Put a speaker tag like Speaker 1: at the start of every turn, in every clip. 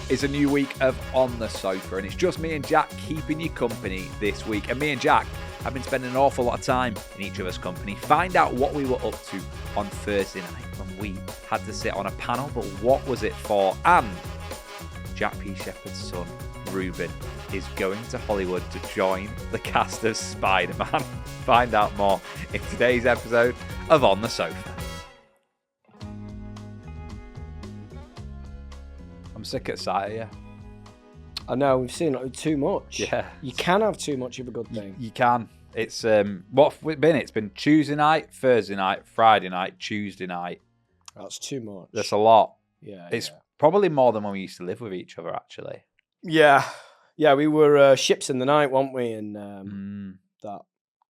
Speaker 1: is a new week of On the Sofa, and it's just me and Jack keeping you company this week. And me and Jack have been spending an awful lot of time in each other's company. Find out what we were up to on Thursday night when we had to sit on a panel, but what was it for? And Jack P. Shepherd's son, Ruben, is going to Hollywood to join the cast of Spider-Man. Find out more in today's episode of On the Sofa. I'm sick at sight of you.
Speaker 2: I know, we've seen too much.
Speaker 1: Yeah.
Speaker 2: You can have too much of a good thing.
Speaker 1: You can. It's what have it been? It's been Tuesday night, Thursday night, Friday night, Tuesday night.
Speaker 2: That's too much.
Speaker 1: That's a lot.
Speaker 2: Yeah.
Speaker 1: It's probably more than when we used to live with each other, actually.
Speaker 2: Yeah. Yeah, we were ships in the night, weren't we? And that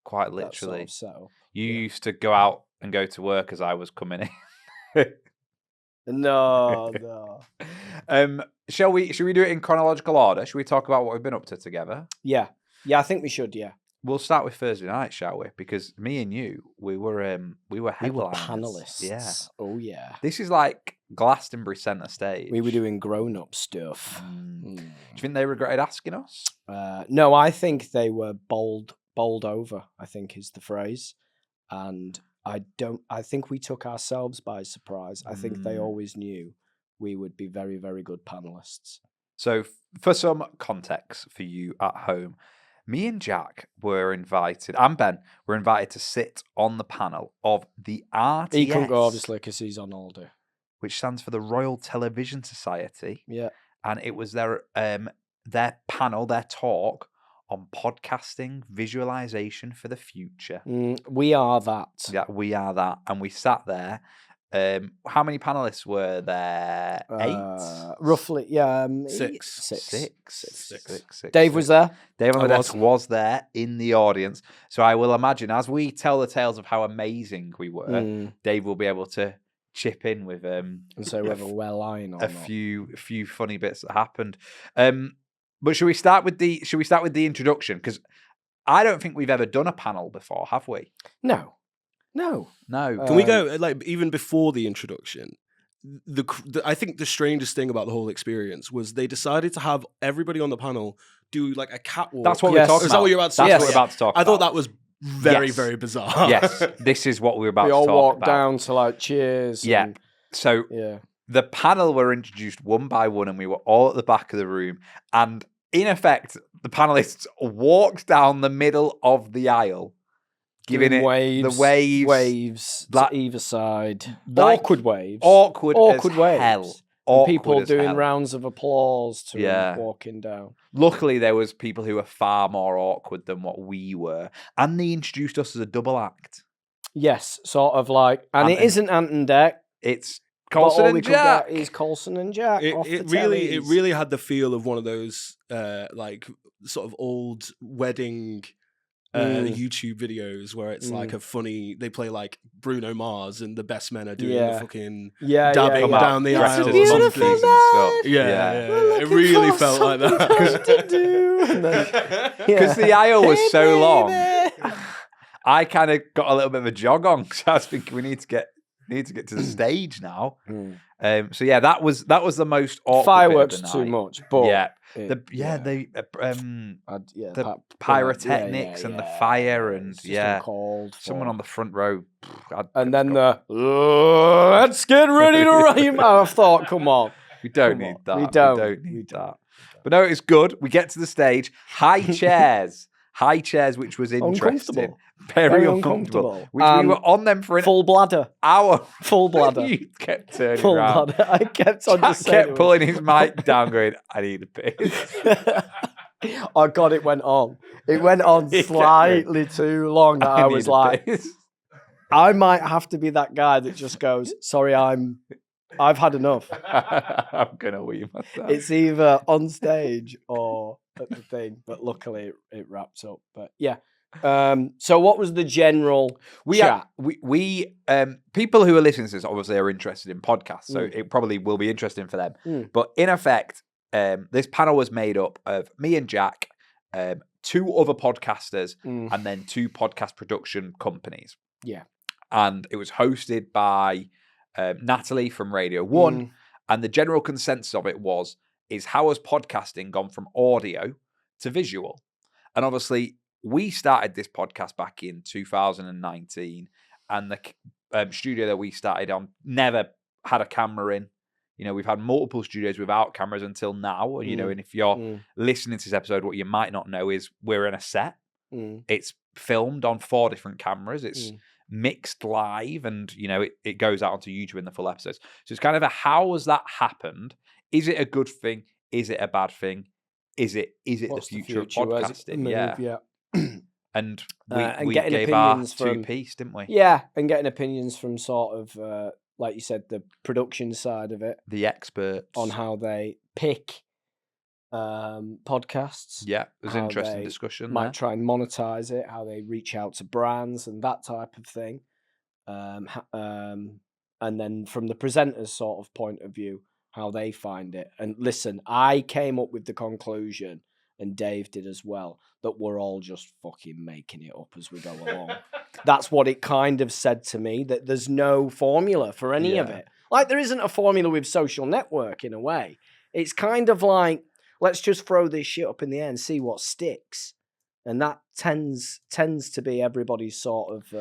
Speaker 1: quite literally.
Speaker 2: That sort of setup.
Speaker 1: You used to go out and go to work as I was coming in.
Speaker 2: No.
Speaker 1: Should we do it in chronological order? Should we talk about what we've been up to together?
Speaker 2: Yeah. Yeah, I think we should, yeah.
Speaker 1: We'll start with Thursday night, shall we? Because me and you, we were headliners.
Speaker 2: We were panellists.
Speaker 1: Yeah.
Speaker 2: Oh, yeah.
Speaker 1: This is like Glastonbury centre stage.
Speaker 2: We were doing grown-up stuff.
Speaker 1: Do you think they regretted asking us?
Speaker 2: No, I think they were bowled over, I think is the phrase. And I think we took ourselves by surprise. I think they always knew we would be very, very good panellists.
Speaker 1: So for some context for you at home, me and Jack were invited, and Ben were invited to sit on the panel of the RTS.
Speaker 2: He couldn't go, obviously, because he's on holiday.
Speaker 1: Which stands for the Royal Television Society.
Speaker 2: Yeah.
Speaker 1: And it was their panel, their talk on podcasting, visualization for the future.
Speaker 2: We are that.
Speaker 1: Yeah, we are that. And we sat there. How many panelists were there? 8?
Speaker 2: Roughly, yeah.
Speaker 1: Six.
Speaker 2: Dave was there.
Speaker 1: Dave on the desk was there in the audience. So I will imagine as we tell the tales of how amazing we were, Dave will be able to chip in with
Speaker 2: and so whether we're lying or
Speaker 1: a few funny bits that happened. But should we start with the introduction? Because I don't think we've ever done a panel before, have we?
Speaker 2: No.
Speaker 3: Can we go even before the introduction? I think the strangest thing about the whole experience was they decided to have everybody on the panel do like a catwalk.
Speaker 1: That's what we're talking about.
Speaker 3: Is that what you're about to say?
Speaker 1: That's what we're about to talk about.
Speaker 3: I thought that was very, very bizarre.
Speaker 1: Yes, this is what we were about to talk about.
Speaker 2: We all walked down to like cheers.
Speaker 1: Yeah. So the panel were introduced one by one and we were all at the back of the room. And in effect, the panelists walked down the middle of the aisle, giving it the waves
Speaker 2: to either side.
Speaker 1: Like,
Speaker 2: awkward waves.
Speaker 1: Awkward
Speaker 2: waves.
Speaker 1: Hell.
Speaker 2: People doing rounds of applause to him walking down.
Speaker 1: Luckily, there was people who were far more awkward than what we were. And they introduced us as a double act.
Speaker 2: Yes, sort of like... And it isn't Ant and Dec.
Speaker 1: It's Coulson and Jack.
Speaker 2: Is Coulson and Jack.
Speaker 3: It really had the feel of one of those like sort of old wedding YouTube videos where it's like a funny. They play like Bruno Mars and the best men are doing the fucking dabbing down the aisle.
Speaker 2: It's a beautiful night.
Speaker 3: Yeah. It really felt like
Speaker 2: that
Speaker 1: because the aisle was so long. I kind of got a little bit of a jog on, so I was thinking we need to get to the stage now. So yeah, that was the most awkward
Speaker 2: fireworks
Speaker 1: bit of the
Speaker 2: too
Speaker 1: night.
Speaker 2: much, but
Speaker 1: the pyrotechnics and the fire and someone on the front row.
Speaker 2: And then let's get ready to rhyme. I thought, come on,
Speaker 1: we don't need that. We don't need that. But no, it's good. We get to the stage, high chairs, which was interesting. Very uncomfortable. Which we were on them for an
Speaker 2: full bladder.
Speaker 1: Hour.
Speaker 2: Full bladder.
Speaker 1: You kept turning
Speaker 2: full
Speaker 1: around.
Speaker 2: Bladder. I kept on just
Speaker 1: kept pulling his mic down, going, I need a piss.
Speaker 2: Oh God, it went on. It went on slightly too long. That I was like, I might have to be that guy that just goes, sorry, I've had enough.
Speaker 1: I'm gonna wee myself.
Speaker 2: It's either on stage or at the thing, but luckily it wraps up. But yeah. So what was the general chat?
Speaker 1: We people who are listening to this obviously are interested in podcasts, so it probably will be interesting for them. But in effect, this panel was made up of me and Jack, 2 other podcasters, and then 2 podcast production companies.
Speaker 2: Yeah.
Speaker 1: And it was hosted by Natalie from Radio 1, and the general consensus of it was is how has podcasting gone from audio to visual? And obviously, we started this podcast back in 2019, and the studio that we started on never had a camera in. We've had multiple studios without cameras until now. And if you're listening to this episode, what you might not know is we're in a set. It's filmed on 4 different cameras. It's mixed live, and it goes out onto YouTube in the full episodes. So it's kind of how has that happened? Is it a good thing? Is it a bad thing? Is it
Speaker 2: What's
Speaker 1: the future of
Speaker 2: Where's it
Speaker 1: podcasting?
Speaker 2: move?
Speaker 1: Yeah. And we
Speaker 2: getting
Speaker 1: gave our
Speaker 2: opinions from
Speaker 1: 2 piece, didn't we?
Speaker 2: Yeah, and getting opinions from sort of like you said, the production side of it,
Speaker 1: The experts
Speaker 2: on how they pick podcasts.
Speaker 1: Yeah, it was an
Speaker 2: how
Speaker 1: interesting
Speaker 2: they
Speaker 1: discussion.
Speaker 2: might
Speaker 1: there.
Speaker 2: try and monetize it, how they reach out to brands and that type of thing. And then from the presenter's sort of point of view, how they find it. And listen, I came up with the conclusion, and Dave did as well, that we're all just fucking making it up as we go along. That's what it kind of said to me, that there's no formula for any of it. Like there isn't a formula with social network in a way. It's kind of like, let's just throw this shit up in the air and see what sticks. And that tends to be everybody's sort of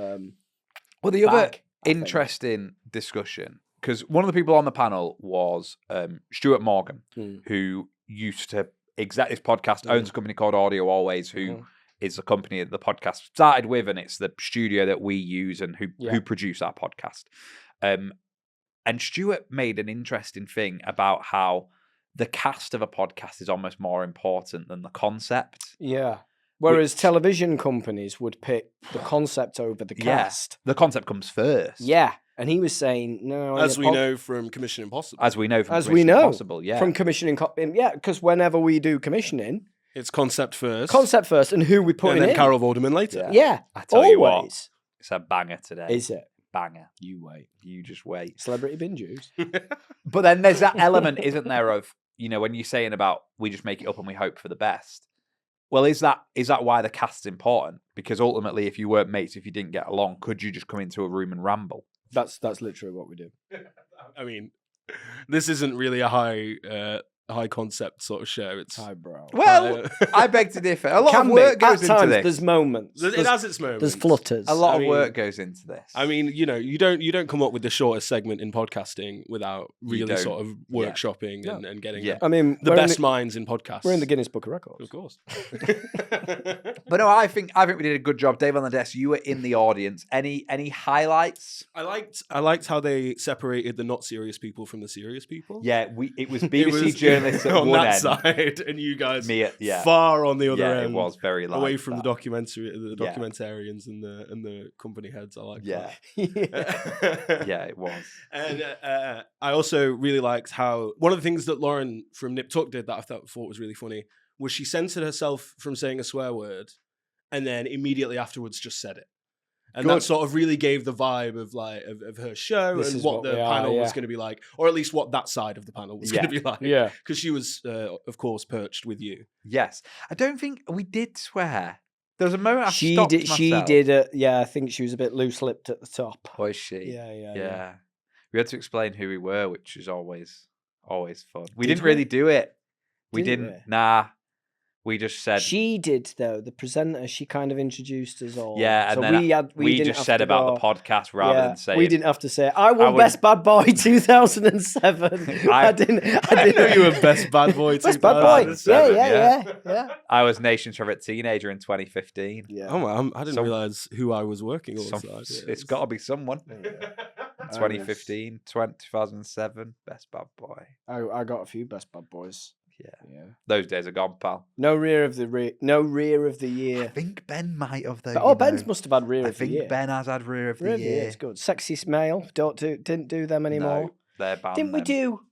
Speaker 1: well, the other
Speaker 2: bag, I think.
Speaker 1: interesting discussion, because one of the people on the panel was Stuart Morgan, who used to exec this podcast, owns a company called Audio Always, who is a company that the podcast started with, and it's the studio that we use and who produce our podcast. And Stuart made an interesting thing about how the cast of a podcast is almost more important than the concept.
Speaker 2: Yeah. Whereas television companies would pick the concept over the cast.
Speaker 1: The concept comes first.
Speaker 2: Yeah. And he was saying, no.
Speaker 3: As we know from Commission Impossible.
Speaker 1: As we know from Commission Impossible, yeah.
Speaker 2: From commissioning, because whenever we do commissioning,
Speaker 3: it's concept first.
Speaker 2: And who we put in.
Speaker 3: And then Carol Vorderman later.
Speaker 2: Yeah.
Speaker 1: I tell you what, it's a banger today.
Speaker 2: Is it?
Speaker 1: Banger.
Speaker 2: You wait.
Speaker 1: You just wait.
Speaker 2: Celebrity bin juice.
Speaker 1: But then there's that element, isn't there, of, when you're saying about we just make it up and we hope for the best. Well, is that why the cast's important? Because ultimately, if you weren't mates, if you didn't get along, could you just come into a room and ramble?
Speaker 2: That's literally what we do.
Speaker 3: I mean, this isn't really a high concept sort of show. It's
Speaker 2: highbrow.
Speaker 1: Well, I beg to differ. A lot of work goes into
Speaker 2: times,
Speaker 1: this.
Speaker 2: There's moments.
Speaker 3: It has its moments.
Speaker 2: There's flutters.
Speaker 1: A lot of work goes into this.
Speaker 3: I mean, you don't come up with the shortest segment in podcasting without really sort of workshopping and getting
Speaker 2: I mean,
Speaker 3: the best minds in podcasts.
Speaker 2: We're in the Guinness Book of Records.
Speaker 3: Of course.
Speaker 1: But no, I think we did a good job. Dave on the desk, you were in the audience. Any highlights?
Speaker 3: I liked how they separated the not serious people from the serious people.
Speaker 1: Yeah, it was BBC journalists at
Speaker 3: on
Speaker 1: one
Speaker 3: that
Speaker 1: end.
Speaker 3: side, and you guys
Speaker 1: Me
Speaker 3: far on the other end.
Speaker 1: It was very light,
Speaker 3: away from the documentarians and the company heads. I like that.
Speaker 1: Yeah, it was.
Speaker 3: And I also really liked how one of the things that Lauren from Nip Tuck did that I thought was really funny was she censored herself from saying a swear word, and then immediately afterwards just said it. And that sort of really gave the vibe of her show and what the panel was going to be like, or at least what that side of the panel was going to be like.
Speaker 2: Yeah.
Speaker 3: Because she was, of course, perched with you.
Speaker 1: Yes. I don't think we did swear. There was a moment I
Speaker 2: she
Speaker 1: stopped
Speaker 2: did.
Speaker 1: myself.
Speaker 2: She did. I think she was a bit loose-lipped at the top.
Speaker 1: Was she?
Speaker 2: Yeah.
Speaker 1: We had to explain who we were, which is always fun. We didn't really do it. We didn't. Nah. We just said
Speaker 2: she did though. The presenter, she kind of introduced us all.
Speaker 1: Yeah, and
Speaker 2: so
Speaker 1: then we just said about the podcast rather than saying
Speaker 2: we didn't have to say I won Best Bad Boy 2007. I didn't
Speaker 3: know you were Best Bad Boy 2007.
Speaker 2: Best Bad Boy. Yeah.
Speaker 1: I was Nation's Favorite Teenager in 2015.
Speaker 2: Yeah.
Speaker 3: Oh, I didn't realize who I was working alongside.
Speaker 1: It's got to be someone. 2015, 2007, Best Bad Boy.
Speaker 2: I got a few Best Bad Boys. Yeah.
Speaker 1: Those days are gone, pal.
Speaker 2: No rear of the year.
Speaker 1: I think Ben might have though.
Speaker 2: Ben's must have had rear of the year.
Speaker 1: I think Ben has had rear of the year.
Speaker 2: It's good. Sexiest Male. Didn't do them anymore.
Speaker 1: No, they're banned.
Speaker 2: Didn't we do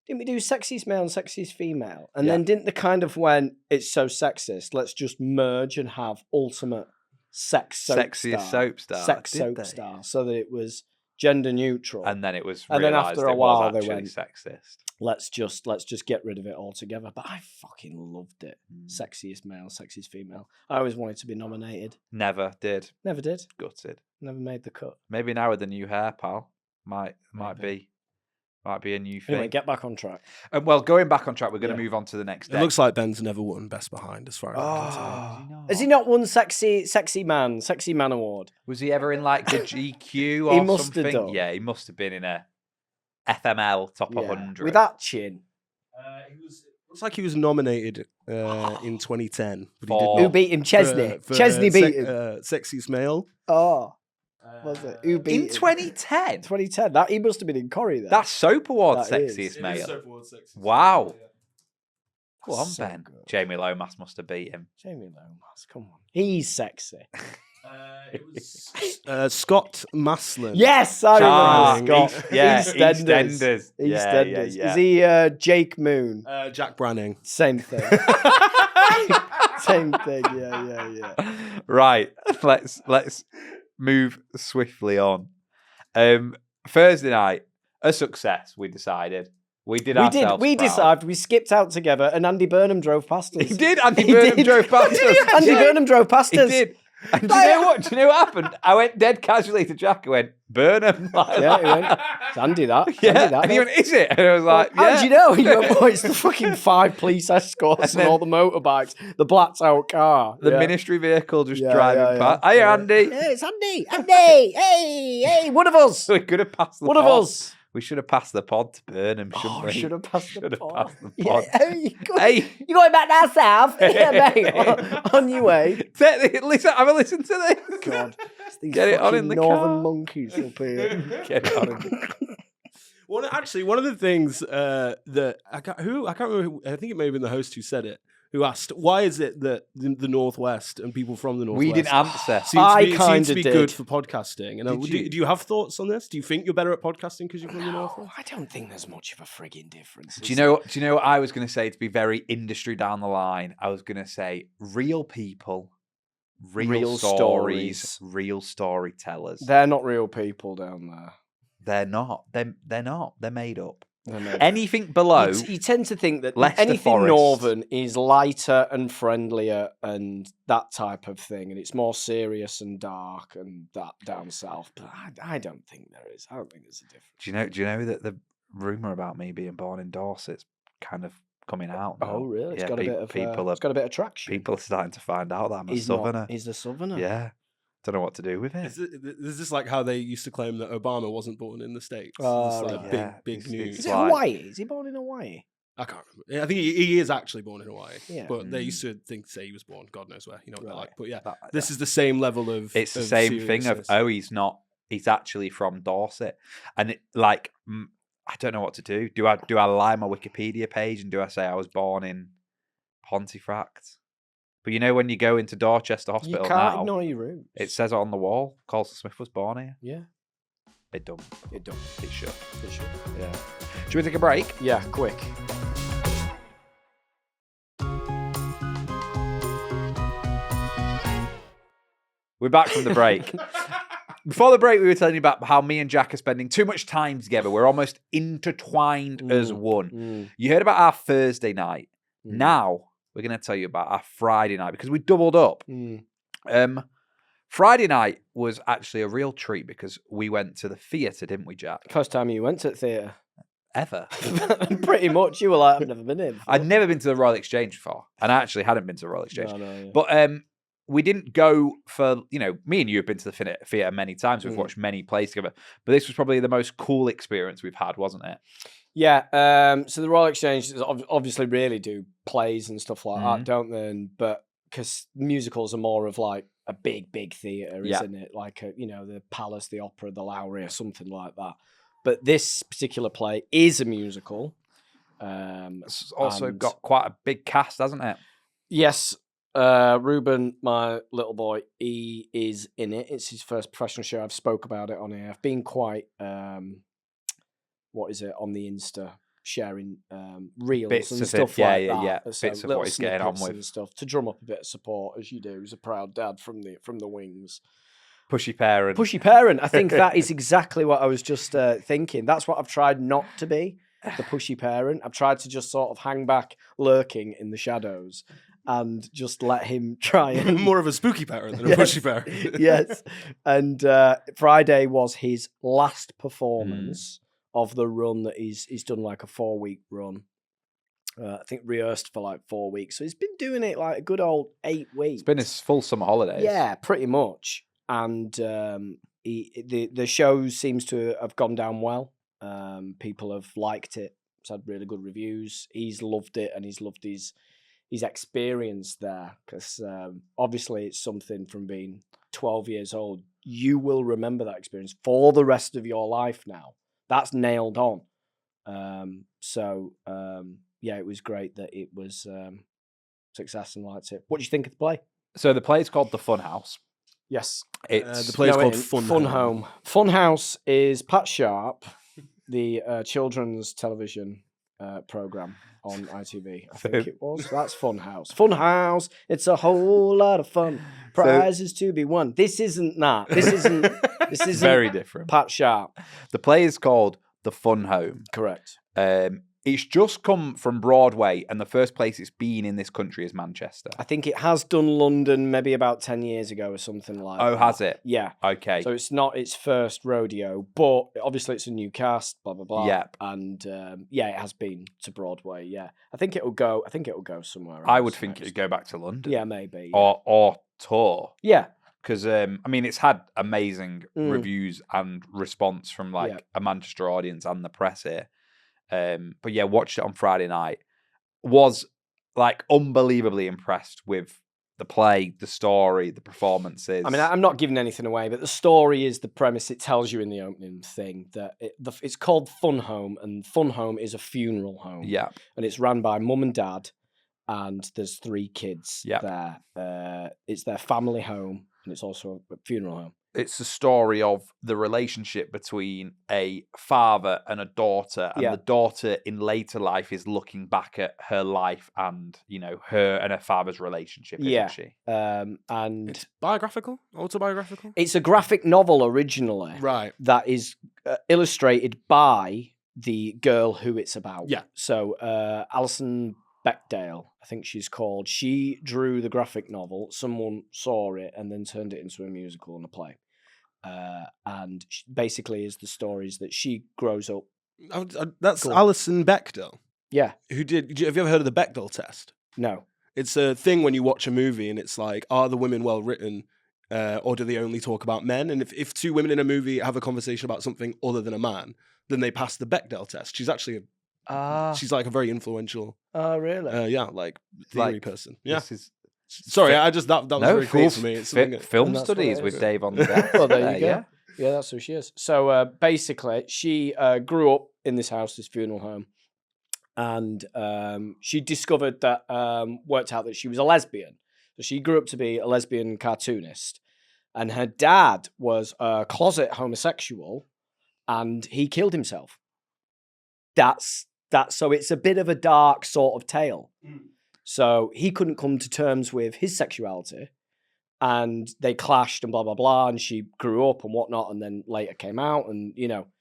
Speaker 2: Sexiest Male and Sexiest Female? And then didn't the kind of when it's so sexist, let's just merge and have ultimate
Speaker 1: sexiest soap star,
Speaker 2: so that it was gender neutral.
Speaker 1: And then it was,
Speaker 2: and then after a while they went
Speaker 1: sexist.
Speaker 2: Let's just get rid of it altogether. But I fucking loved it. Sexiest Male, Sexiest Female. I always wanted to be nominated.
Speaker 1: Never did.
Speaker 2: Gutted.
Speaker 1: Never
Speaker 2: made the cut.
Speaker 1: Maybe now with the new hair, pal. Might be. Might be a new thing.
Speaker 2: Anyway, get back on track.
Speaker 1: Well, going back on track, we're going to move on to the next
Speaker 3: It
Speaker 1: day.
Speaker 3: looks like Ben's never won Best Behind, as far as I can tell.
Speaker 2: Has he not won Sexy Man Award?
Speaker 1: Was he ever in like the GQ or
Speaker 2: He must have
Speaker 1: something?
Speaker 2: done.
Speaker 1: Yeah, he must have been in a FML top 100.
Speaker 2: With that chin.
Speaker 3: Looks like he was nominated in 2010. But he did
Speaker 1: For-
Speaker 2: Who beat him? Chesney.
Speaker 3: for,
Speaker 2: Chesney beat him.
Speaker 3: Sexiest Male.
Speaker 2: Oh. Was it? Who beat
Speaker 1: in
Speaker 2: him?
Speaker 1: 2010?
Speaker 2: 2010. That he must have been in Corrie then.
Speaker 1: That's Soap Award
Speaker 2: That is.
Speaker 1: sexiest male.
Speaker 3: Sexiest
Speaker 1: Wow. Go on,
Speaker 2: So
Speaker 1: Ben.
Speaker 2: good.
Speaker 1: Jamie Lomas must have beat him.
Speaker 2: Jamie Lomas, come on. He's sexy.
Speaker 3: It was Scott Maslin.
Speaker 2: Yes, I
Speaker 1: Ah,
Speaker 2: remember Scott. EastEnders.
Speaker 1: EastEnders. Yeah,
Speaker 2: EastEnders.
Speaker 1: yeah.
Speaker 2: Is he Jake Moon?
Speaker 3: Jack Branning.
Speaker 2: Same thing. Same thing. Yeah.
Speaker 1: Right. Let's move swiftly on. Thursday night, a success. We decided. We ourselves
Speaker 2: We
Speaker 1: proud.
Speaker 2: decided. We skipped out together, and Andy Burnham drove past us.
Speaker 1: He did. Andy
Speaker 2: He
Speaker 1: Burnham
Speaker 2: did.
Speaker 1: drove past us.
Speaker 2: Andy
Speaker 1: Yeah.
Speaker 2: Burnham drove past
Speaker 1: He
Speaker 2: us.
Speaker 1: did. And do you know what? Do you know what happened? I went dead casually to Jack. I went, Burnham. Like
Speaker 2: Yeah,
Speaker 1: that.
Speaker 2: he went, it's Andy that.
Speaker 1: Yeah.
Speaker 2: Andy that.
Speaker 1: And he went, is it? And I was like, yeah.
Speaker 2: How do you know? He went, oh, it's the fucking 5 police escorts and
Speaker 1: then-
Speaker 2: all the motorbikes, the blacked out car.
Speaker 1: The
Speaker 2: Yeah.
Speaker 1: ministry vehicle just
Speaker 2: Yeah,
Speaker 1: driving
Speaker 2: yeah,
Speaker 1: past.
Speaker 2: yeah.
Speaker 1: Hey,
Speaker 2: Yeah.
Speaker 1: Andy.
Speaker 2: Yeah, it's Andy. Andy. Hey, one of us.
Speaker 1: We could have passed the
Speaker 2: One
Speaker 1: pod.
Speaker 2: of us.
Speaker 1: We should have passed the pod to Burnham, shouldn't
Speaker 2: Oh,
Speaker 1: we?
Speaker 2: should have passed the
Speaker 1: Should have
Speaker 2: pod.
Speaker 1: passed the
Speaker 2: Yeah.
Speaker 1: pod.
Speaker 2: Hey,
Speaker 1: Hey.
Speaker 2: you going back down south? Yeah, mate. On your way.
Speaker 1: Listen, have a listen to this.
Speaker 2: God, it's these
Speaker 1: Get it on
Speaker 2: fucking
Speaker 1: in the
Speaker 2: northern
Speaker 1: car.
Speaker 2: monkeys up here.
Speaker 1: Get it on in the-
Speaker 3: One of the things that I can't remember. I think it may have been the host who said it. Who asked, why is it that the Northwest and people from the Northwest
Speaker 1: We didn't answer.
Speaker 3: seems to be
Speaker 2: did.
Speaker 3: good for podcasting? And
Speaker 1: Did
Speaker 3: do you have thoughts on this? Do you think you're better at podcasting because you're from the Northwest?
Speaker 2: I don't think there's much of a frigging difference.
Speaker 1: Do you know what I was going to say to be very industry down the line? I was going to say real people, real stories, real storytellers.
Speaker 2: They're not real people down there.
Speaker 1: They're not. They're not. They're made up.
Speaker 2: They're made-
Speaker 1: Anything below.
Speaker 2: You tend to think that
Speaker 1: Leicester
Speaker 2: anything
Speaker 1: Forest.
Speaker 2: northern is lighter and friendlier and that type of thing, and it's more serious and dark and that down south. But I don't think there is. I don't think there's a difference.
Speaker 1: Do you know that the rumor about me being born in Dorset's kind of coming out now?
Speaker 2: Oh, really? It's
Speaker 1: Yeah,
Speaker 2: got a bit of it's got a bit of traction.
Speaker 1: people are starting to find out that I'm a
Speaker 2: He's
Speaker 1: southerner.
Speaker 2: He's a southerner.
Speaker 1: Yeah, don't know what to do with it.
Speaker 3: Is this like how they used to claim that Obama wasn't born in the States?
Speaker 2: Oh,
Speaker 3: It's like
Speaker 2: right.
Speaker 1: Yeah,
Speaker 3: big
Speaker 1: it's-
Speaker 3: news.
Speaker 2: Is
Speaker 1: it's
Speaker 2: it
Speaker 1: like-
Speaker 2: Hawaii? Is he born in Hawaii?
Speaker 3: I can't remember. I think he is actually born in Hawaii.
Speaker 2: Yeah.
Speaker 3: But they used to say he was born, God knows where. You know what they're
Speaker 2: Right.
Speaker 3: like. But yeah,
Speaker 1: That-
Speaker 3: this is the same level of.
Speaker 1: It's the
Speaker 3: of
Speaker 1: same thing of
Speaker 3: seriousness.
Speaker 1: he's not. He's actually from Dorset, and I don't know what to do. Do I lie on my Wikipedia page and do I say I was born in Pontefract? But you know when you go into Dorchester
Speaker 2: You
Speaker 1: Hospital
Speaker 2: can't
Speaker 1: now,
Speaker 2: ignore your roots.
Speaker 1: it says it on the wall. Colson Smith was born here.
Speaker 2: Yeah,
Speaker 1: It don't.
Speaker 2: it don't.
Speaker 1: It should.
Speaker 2: It should.
Speaker 1: Yeah. Should we take a break?
Speaker 2: Yeah, quick.
Speaker 1: We're back from the break. Before the break, we were telling you about how me and Jack are spending too much time together. We're almost intertwined as one. You heard about our Thursday night. Now we're going to tell you about our Friday night because we doubled up. Friday night was actually a real treat because we went to the theatre, didn't we, Jack?
Speaker 2: First time you went to the theatre.
Speaker 1: Ever.
Speaker 2: Pretty much. You were like, I've never been in.
Speaker 1: I'd never been to the Royal Exchange before, and I actually hadn't been to the Royal Exchange.
Speaker 2: No,
Speaker 1: But we didn't go for, me and you have been to the theatre many times. We've watched many plays together. But this was probably the most cool experience we've had, wasn't it?
Speaker 2: Yeah. So the Royal Exchange obviously really do plays and stuff like that, don't they? But because musicals are more of like a big theatre,
Speaker 1: Yeah.
Speaker 2: isn't it? Like, the Palace, the Opera, the Lowry, or something like that. But this particular play is a musical.
Speaker 1: It's also
Speaker 2: and-
Speaker 1: got quite a big cast, hasn't it?
Speaker 2: Yes, Ruben, my little boy, he is in it. It's his first professional show. I've spoke about it on here. I've been quite, on the Insta, sharing reels
Speaker 1: Bits
Speaker 2: and
Speaker 1: of it,
Speaker 2: stuff
Speaker 1: yeah,
Speaker 2: like
Speaker 1: yeah,
Speaker 2: that.
Speaker 1: yeah.
Speaker 2: So
Speaker 1: Bits of
Speaker 2: little
Speaker 1: what he's getting on
Speaker 2: snippets
Speaker 1: with.
Speaker 2: and stuff to drum up a bit of support, as you do as a proud dad from the wings.
Speaker 1: Pushy parent.
Speaker 2: Pushy parent. I think that is exactly what I was just thinking. That's what I've tried not to be, the pushy parent. I've tried to just sort of hang back, lurking in the shadows, and just let him try and
Speaker 3: More of a spooky parent than a
Speaker 2: Yes.
Speaker 3: pushy parent.
Speaker 2: yes. And Friday was his last performance of the run that he's done like a 4-week run. I think rehearsed for like 4 weeks. So he's been doing it like a good old 8 weeks.
Speaker 1: It's been his full summer holidays.
Speaker 2: Yeah, pretty much. And the show seems to have gone down well. People have liked it. It's had really good reviews. He's loved it, and he's loved his experience there, because obviously it's something from being 12 years old. You will remember that experience for the rest of your life now. That's nailed on. Yeah, it was great that it was success and liked it. What do you think of the play?
Speaker 1: So the play is called The Funhouse.
Speaker 2: Yes.
Speaker 1: It's
Speaker 3: the play is called
Speaker 2: Fun Home. Funhouse is Pat Sharp, the children's television program on ITV. I think it was. That's Funhouse. Funhouse. It's a whole lot of fun. Prizes to be won. This isn't that. This isn't. This is
Speaker 1: very different.
Speaker 2: Pat Sharp.
Speaker 1: The play is called The Fun Home.
Speaker 2: Correct.
Speaker 1: It's just come from Broadway, and the first place it's been in this country is Manchester.
Speaker 2: I think it has done London maybe about 10 years ago or something like that.
Speaker 1: Oh, has it?
Speaker 2: Yeah.
Speaker 1: Okay.
Speaker 2: So it's not its first rodeo, but obviously it's a new cast, blah, blah, blah.
Speaker 1: Yep.
Speaker 2: And it has been to Broadway, yeah. I think it'll go somewhere else.
Speaker 1: I would think it'd go back to London.
Speaker 2: Yeah, maybe.
Speaker 1: Yeah. Or tour.
Speaker 2: Yeah.
Speaker 1: Because, it's had amazing reviews and response from, a Manchester audience and the press here. But yeah, watched it on Friday night. Was unbelievably impressed with the play, the story, the performances.
Speaker 2: I mean, I'm not giving anything away, but the story is the premise. It tells you in the opening thing that it's called Fun Home, and Fun Home is a funeral home.
Speaker 1: Yeah,
Speaker 2: and it's run by mum and dad, and there's 3 kids there. It's their family home, and it's also a funeral home.
Speaker 1: It's the story of the relationship between a father and a daughter, and the daughter in later life is looking back at her life and, her and her father's relationship, isn't she?
Speaker 2: And
Speaker 3: it's biographical, autobiographical?
Speaker 2: It's a graphic novel originally.
Speaker 3: Right.
Speaker 2: That is illustrated by the girl who it's about.
Speaker 3: Yeah.
Speaker 2: So Alison Bechdel, I think she's called. She drew the graphic novel. Someone saw it and then turned it into a musical and a play. And basically is the stories that she grows up.
Speaker 3: That's Alison Bechdel.
Speaker 2: Yeah.
Speaker 3: Have you ever heard of the Bechdel test?
Speaker 2: No.
Speaker 3: It's a thing when you watch a movie and it's like, are the women well written? Or do they only talk about men? And if 2 women in a movie have a conversation about something other than a man, then they pass the Bechdel test. She's actually she's like a very influential.
Speaker 2: Oh, really?
Speaker 3: Theory person. Yeah.
Speaker 1: This is
Speaker 3: Sorry, that was very cool for me. It's
Speaker 1: film studies with Dave on the deck.
Speaker 2: Well, there you go. Yeah, that's who she is. So basically, she grew up in this house, this funeral home, and she discovered that, worked out that she was a lesbian. So she grew up to be a lesbian cartoonist, and her dad was a closet homosexual, and he killed himself. So it's a bit of a dark sort of tale. So he couldn't come to terms with his sexuality, and they clashed and blah, blah, blah. And she grew up and whatnot, and then later came out, and,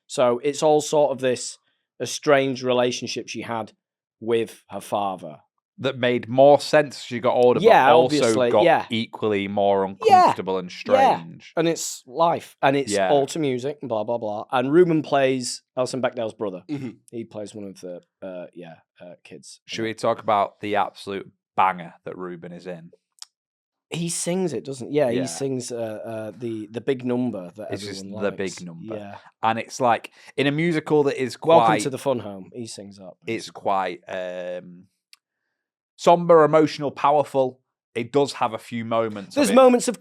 Speaker 2: so it's all sort of this estranged relationship she had with her father.
Speaker 1: That made more sense as she got older, but also got equally more uncomfortable and strange.
Speaker 2: And it's life, and it's all to music and blah, blah, blah. And Ruben plays Alison Bechdell's brother. Mm-hmm. He plays one of the kids.
Speaker 1: Should we talk about the absolute banger that Ruben is in?
Speaker 2: He sings it, doesn't he? Yeah, he sings the big number that
Speaker 1: it's
Speaker 2: everyone
Speaker 1: just
Speaker 2: likes.
Speaker 1: The big number.
Speaker 2: Yeah.
Speaker 1: And it's like, in a musical that is quite...
Speaker 2: Welcome to the Fun Home. He sings that.
Speaker 1: It's quite... somber, emotional, powerful. It does have a few moments.
Speaker 2: There's moments of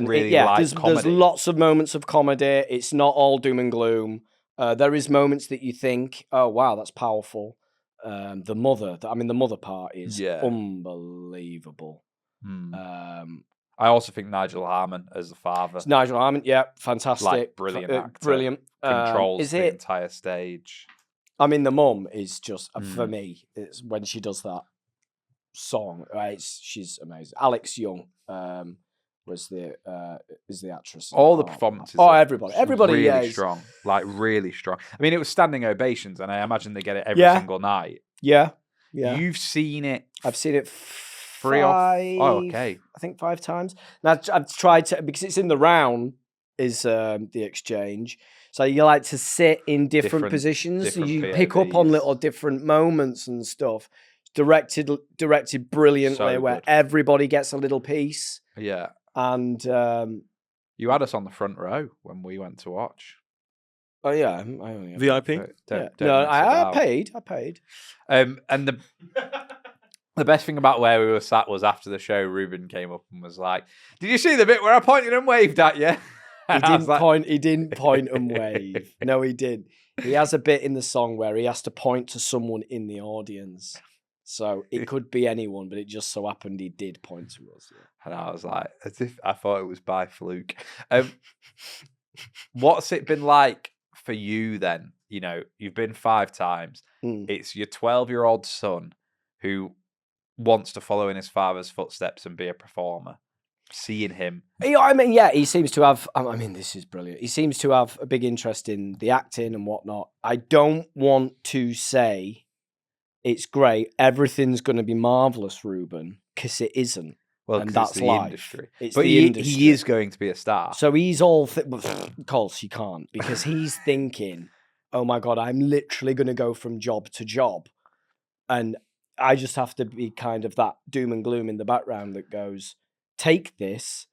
Speaker 1: really
Speaker 2: there's lots of moments of comedy. It's not all doom and gloom. There is moments that you think, oh wow, that's powerful. The mother part is unbelievable.
Speaker 1: I also think Nigel Harman as the father.
Speaker 2: It's Nigel Harman, fantastic,
Speaker 1: brilliant actor,
Speaker 2: brilliant.
Speaker 1: Controls the entire stage.
Speaker 2: I mean, the mum is just for me. It's when she does that song, she's amazing. Alex Young is the actress.
Speaker 1: All the performances.
Speaker 2: Everybody,
Speaker 1: really strong, really strong. I mean, it was standing ovations, and I imagine they get it every single night.
Speaker 2: Yeah.
Speaker 1: You've seen it.
Speaker 2: I've seen it
Speaker 1: 3 or okay.
Speaker 2: I think 5 times. Now I've tried to, because it's in the round is the exchange. So you like to sit in different
Speaker 1: Different-
Speaker 2: positions.
Speaker 1: different
Speaker 2: You pick up on
Speaker 1: POVs.
Speaker 2: little different moments and stuff. Directed brilliantly,
Speaker 1: So
Speaker 2: where
Speaker 1: good.
Speaker 2: everybody gets a little piece.
Speaker 1: Yeah.
Speaker 2: And
Speaker 1: You had us on the front row when we went to watch.
Speaker 2: oh yeah, I only have
Speaker 3: VIP.
Speaker 1: Don't
Speaker 2: no,
Speaker 1: mess
Speaker 2: I
Speaker 1: about.
Speaker 2: paid. I paid.
Speaker 1: And the best thing about where we were sat was after the show, Ruben came up and was like, "Did you see the bit where I pointed and waved at you?"
Speaker 2: He
Speaker 1: And I was
Speaker 2: didn't
Speaker 1: like-
Speaker 2: point. He didn't point and wave. No, he did. He has a bit in the song where he has to point to someone in the audience. So it could be anyone, but it just so happened he did point to us. Yeah.
Speaker 1: And I was like, as if I thought it was by fluke. What's it been like for you then? You know, you've been 5 times.
Speaker 2: Mm.
Speaker 1: It's your 12-year-old son who wants to follow in his father's footsteps and be a performer. Seeing him.
Speaker 2: I mean, yeah, he seems to have. I mean, this is brilliant. He seems to have a big interest in the acting and whatnot. I don't want to say it's great. Everything's going to be marvelous, Ruben, because it isn't.
Speaker 1: Well,
Speaker 2: and
Speaker 1: 'cause
Speaker 2: that's
Speaker 1: it's the
Speaker 2: life.
Speaker 1: industry.
Speaker 2: It's
Speaker 1: But
Speaker 2: the
Speaker 1: he
Speaker 2: industry.
Speaker 1: is going to be a star.
Speaker 2: So he's all. Of course, he can't because he's thinking, "Oh my god, I'm literally going to go from job to job," and I just have to be kind of that doom and gloom in the background that goes, "Take this,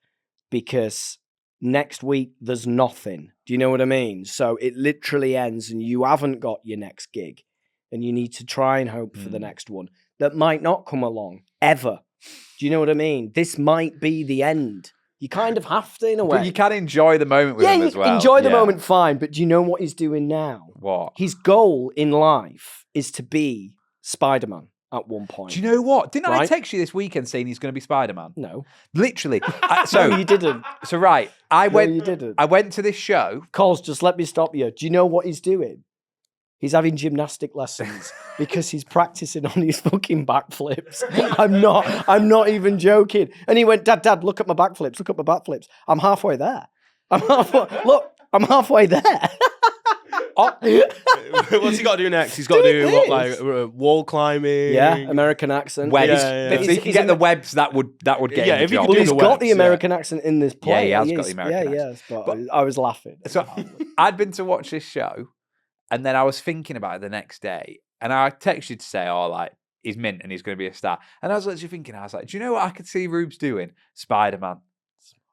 Speaker 2: because next week there's nothing." Do you know what I mean? So it literally ends, and you haven't got your next gig, and you need to try and hope for the next one that might not come along ever. Do you know what I mean? This might be the end. You kind of have to, in a way.
Speaker 1: But you can enjoy the moment with him as well.
Speaker 2: Enjoy the
Speaker 1: Yeah.
Speaker 2: moment, fine. But do you know what he's doing now?
Speaker 1: What?
Speaker 2: His goal in life is to be Spider-Man at one point.
Speaker 1: Do you know what? Didn't I
Speaker 2: Right?
Speaker 1: text you this weekend saying he's going to be Spider-Man?
Speaker 2: No.
Speaker 1: Literally.
Speaker 2: No, you didn't.
Speaker 1: So right, I
Speaker 2: No,
Speaker 1: went.
Speaker 2: you didn't.
Speaker 1: I went to this show.
Speaker 2: Coles, just let me stop you. Do you know what he's doing? He's having gymnastic lessons because he's practicing on his fucking backflips. I'm not even joking. And he went, Dad, look at my backflips. Look at my backflips. I'm halfway there. I'm halfway there.
Speaker 3: What's he got to do next? He's got to do what,
Speaker 2: this.
Speaker 3: like wall climbing.
Speaker 2: Yeah, American accent.
Speaker 1: Webs.
Speaker 3: Yeah.
Speaker 1: If he can get the webs, that would get
Speaker 3: Yeah,
Speaker 1: him
Speaker 3: if
Speaker 1: the
Speaker 3: he
Speaker 1: job.
Speaker 3: could
Speaker 2: Well,
Speaker 3: do
Speaker 2: he's
Speaker 3: the
Speaker 2: got
Speaker 3: webs,
Speaker 2: the
Speaker 3: yeah.
Speaker 2: American accent in this play.
Speaker 1: he has got
Speaker 2: He's-
Speaker 1: the American
Speaker 2: Yeah,
Speaker 1: accent.
Speaker 2: yes, but
Speaker 1: But-
Speaker 2: I was laughing.
Speaker 1: So I'd been to watch this show, and then I was thinking about it the next day, and I texted to say, "Oh, like he's mint and he's going to be a star." And I was literally thinking, I was like, "Do you know what I could see Rubes doing? Spider-Man."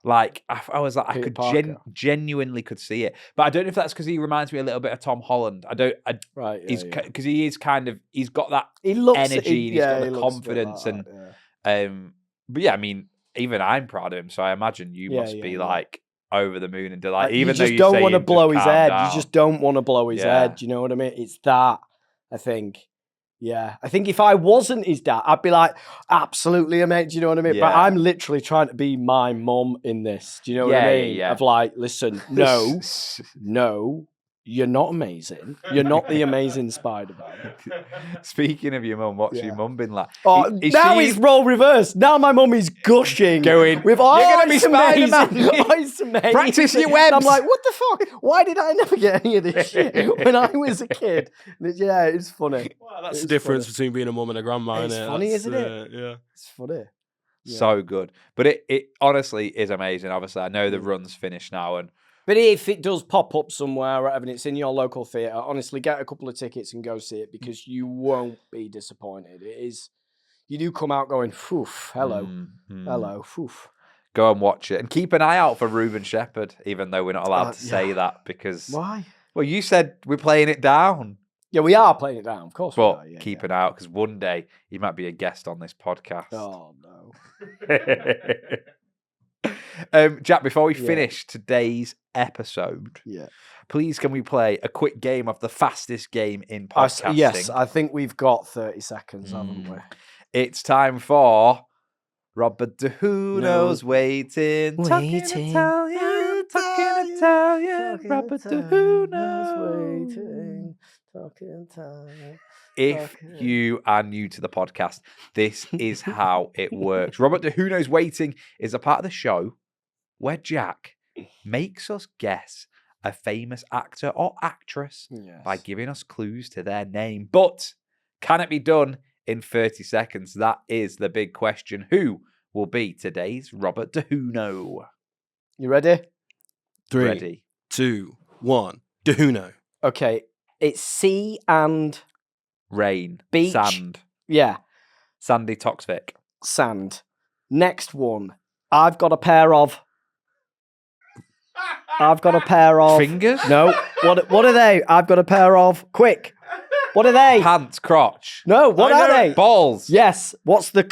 Speaker 1: Like I was like, I
Speaker 2: Peter
Speaker 1: could
Speaker 2: Parker.
Speaker 1: genuinely could see it, but I don't know if that's because he reminds me a little bit of Tom Holland.
Speaker 2: Right,
Speaker 1: he's because he is kind of he's got that
Speaker 2: he looks
Speaker 1: energy and he's got the
Speaker 2: he looks a bit
Speaker 1: confidence
Speaker 2: like
Speaker 1: and
Speaker 2: that,
Speaker 1: but yeah, I mean, even I'm proud of him, so I imagine you
Speaker 2: Yeah,
Speaker 1: must
Speaker 2: yeah,
Speaker 1: be
Speaker 2: yeah.
Speaker 1: like over the moon and delighted.
Speaker 2: You
Speaker 1: Even though
Speaker 2: just
Speaker 1: you
Speaker 2: don't
Speaker 1: say
Speaker 2: want to
Speaker 1: just
Speaker 2: blow his
Speaker 1: calm
Speaker 2: head.
Speaker 1: down.
Speaker 2: You just don't want to blow his
Speaker 1: Yeah.
Speaker 2: head. You know what I mean? It's that, I think. Yeah. I think if I wasn't his dad, I'd be like, absolutely amazing. Do you know what I mean? But
Speaker 1: Yeah.
Speaker 2: I'm literally trying to be my mum in this. Do you know what
Speaker 1: Yeah,
Speaker 2: I
Speaker 1: yeah,
Speaker 2: mean?
Speaker 1: yeah.
Speaker 2: Of like, listen, no, you're not amazing. You're not the amazing Spider-Man.
Speaker 1: Speaking of your mum, what's
Speaker 2: Yeah.
Speaker 1: your mum been like?
Speaker 2: Oh,
Speaker 1: Is
Speaker 2: now
Speaker 1: she
Speaker 2: it's role reversed. Now my mum is gushing.
Speaker 1: Going,
Speaker 2: with,
Speaker 1: "You're
Speaker 2: oh,
Speaker 1: gonna be
Speaker 2: it's amazing.
Speaker 1: Spider-Man."
Speaker 2: Oh, it's amazing.
Speaker 1: Practice your
Speaker 2: And
Speaker 1: webs.
Speaker 2: I'm like, what the fuck? Why did I never get any of this shit when I was a kid? Yeah, it's funny.
Speaker 3: Well, that's
Speaker 2: It's
Speaker 3: the difference
Speaker 2: funny.
Speaker 3: between being a mum and a grandma,
Speaker 2: It's
Speaker 3: isn't it?
Speaker 2: funny,
Speaker 3: That's,
Speaker 2: isn't it?
Speaker 3: Yeah.
Speaker 2: It's funny. Yeah.
Speaker 1: so good? But it honestly is amazing. Obviously, I know the run's finished now, and
Speaker 2: But if it does pop up somewhere or whatever, and it's in your local theatre, honestly, get a couple of tickets and go see it because you won't be disappointed. It is. You do come out going, "Poof, hello, hello, poof."
Speaker 1: go and watch it, and keep an eye out for Ruben Shepherd. Even though we're not allowed to
Speaker 2: yeah.
Speaker 1: say that because
Speaker 2: Why?
Speaker 1: well, you said we're playing it down.
Speaker 2: Yeah, we are playing it down, of course.
Speaker 1: But
Speaker 2: we are.
Speaker 1: keep an eye out because one day he might be a guest on this podcast.
Speaker 2: Oh no.
Speaker 1: Jack, before we
Speaker 2: Yeah.
Speaker 1: finish today's episode,
Speaker 2: Yeah.
Speaker 1: please can we play a quick game of the fastest game in podcasting?
Speaker 2: Yes, I think we've got 30 seconds, haven't we?
Speaker 1: It's time for Robert De Who Knows Waiting. Talking
Speaker 2: Waiting.
Speaker 1: Italian, talking Italian. Robert De Who Knows.
Speaker 2: Waiting, talking time.
Speaker 1: If
Speaker 2: Okay.
Speaker 1: you are new to the podcast, this is how it works. Robert De Who Knows Waiting is a part of the show where Jack makes us guess a famous actor or actress
Speaker 2: Yes.
Speaker 1: by giving us clues to their name. But can it be done in 30 seconds? That is the big question. Who will be today's Robert De Who Know?
Speaker 2: You ready?
Speaker 3: 3,
Speaker 1: Ready?
Speaker 3: 2, 1, Do know.
Speaker 2: Okay, it's sea and
Speaker 1: Rain.
Speaker 2: Beach.
Speaker 1: Sand.
Speaker 2: yeah,
Speaker 1: Sandy Toksvik.
Speaker 2: sand. Next one. I've got a pair of.
Speaker 1: Fingers?
Speaker 2: No. What are they? I've got a pair of. Quick. What are they?
Speaker 1: Pants. Crotch.
Speaker 2: No. What
Speaker 3: I
Speaker 2: are
Speaker 3: know
Speaker 2: they?
Speaker 1: Balls.
Speaker 2: Yes. What's the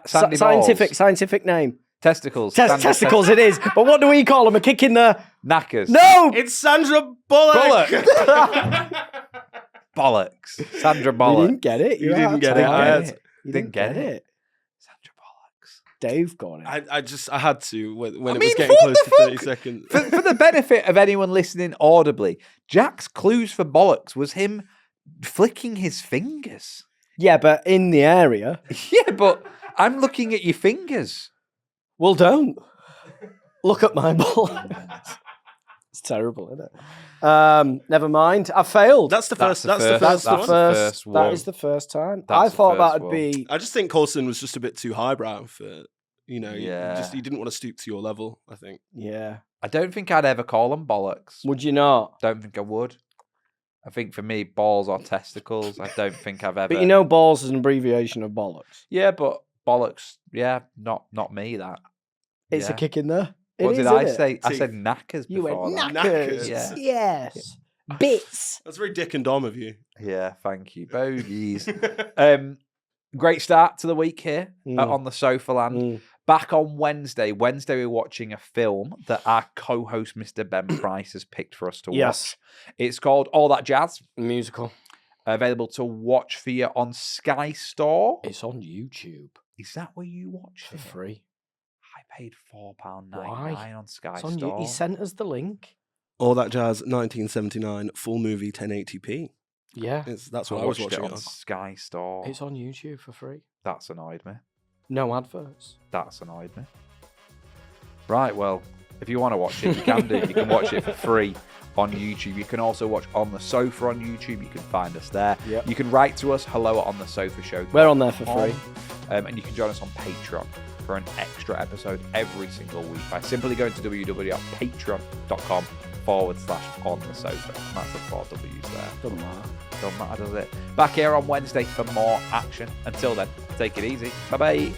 Speaker 1: Sandy
Speaker 2: scientific name?
Speaker 1: Testicles.
Speaker 2: Testicles. It is. But what do we call them? A kick in the.
Speaker 1: Knackers.
Speaker 2: No.
Speaker 3: It's Sandra Bullock.
Speaker 1: Bollocks. Sandra
Speaker 2: You
Speaker 1: Bullock.
Speaker 2: didn't get it.
Speaker 3: You didn't get it.
Speaker 2: You
Speaker 1: Didn't get it. Sandra Bollocks.
Speaker 2: Dave got it.
Speaker 3: I had to when it
Speaker 1: mean,
Speaker 3: was getting
Speaker 1: what
Speaker 3: close
Speaker 1: the
Speaker 3: to 30
Speaker 1: fuck?
Speaker 3: seconds.
Speaker 1: For the benefit of anyone listening audibly, Jack's clues for bollocks was him flicking his fingers.
Speaker 2: Yeah, but in the area.
Speaker 1: Yeah, but I'm looking at your fingers.
Speaker 2: Well, don't look at my ball. It's terrible, isn't it? Never mind. I failed.
Speaker 3: That's the first. That's
Speaker 1: first-
Speaker 3: the first
Speaker 1: that's
Speaker 3: one.
Speaker 1: the first one.
Speaker 2: That is the first time.
Speaker 1: That's
Speaker 2: I
Speaker 1: the
Speaker 2: thought
Speaker 1: first
Speaker 2: that would
Speaker 1: one.
Speaker 2: be.
Speaker 3: I just think Coulson was just a bit too highbrow for
Speaker 1: Yeah.
Speaker 3: he didn't want to stoop to your level. I think.
Speaker 2: Yeah.
Speaker 1: I don't think I'd ever call them bollocks.
Speaker 2: Would you not?
Speaker 1: Don't think I would. I think for me, balls or testicles. I don't think I've ever.
Speaker 2: But you know, balls is an abbreviation of bollocks.
Speaker 1: Yeah, but bollocks. Yeah, not me. That.
Speaker 2: It's a
Speaker 1: Yeah.
Speaker 2: kick in there.
Speaker 1: What
Speaker 2: It
Speaker 1: did
Speaker 2: is,
Speaker 1: I
Speaker 2: isn't it?
Speaker 1: say? I
Speaker 3: See,
Speaker 1: said knackers
Speaker 2: You
Speaker 1: before
Speaker 2: went
Speaker 1: that.
Speaker 2: knackers.
Speaker 1: Yeah.
Speaker 2: Yes. Bits.
Speaker 3: That's very Dick and Dom of you.
Speaker 1: Yeah, thank you. Bogies. Great start to the week here on the Sofa Land. Back on Wednesday. Wednesday, we're watching a film that our co-host, Mr. Ben Price, has picked for us to
Speaker 2: Yes.
Speaker 1: watch. It's called All That Jazz.
Speaker 2: Musical.
Speaker 1: Available to watch for you on Sky Store.
Speaker 2: It's on YouTube
Speaker 1: Is that where you watched
Speaker 2: for
Speaker 1: it?
Speaker 2: free.
Speaker 1: I paid £4.99
Speaker 2: Why?
Speaker 1: on Sky
Speaker 2: It's on
Speaker 1: Store.
Speaker 2: He sent us the link.
Speaker 3: All That Jazz, 1979, full movie, 1080p.
Speaker 2: Yeah.
Speaker 3: That's
Speaker 1: I
Speaker 3: what I was
Speaker 1: watched
Speaker 3: watching
Speaker 1: it
Speaker 3: it
Speaker 1: on
Speaker 3: on.
Speaker 1: Sky Store.
Speaker 2: It's on YouTube for free.
Speaker 1: That's annoyed me.
Speaker 2: No adverts.
Speaker 1: That's annoyed me. Right, well, if you want to watch it, you can do. You can watch it for free on YouTube. You can also watch On the Sofa on YouTube. You can find us there.
Speaker 2: Yep.
Speaker 1: You can write to us, hello@onthesofashow.com.
Speaker 2: We're on there for free.
Speaker 1: And you can join us on Patreon for an extra episode every single week by simply going to www.patreon.com/onthesofa. And that's the 4 W's there.
Speaker 2: Doesn't matter.
Speaker 1: Don't matter, does it? Back here on Wednesday for more action. Until then, take it easy. Bye-bye.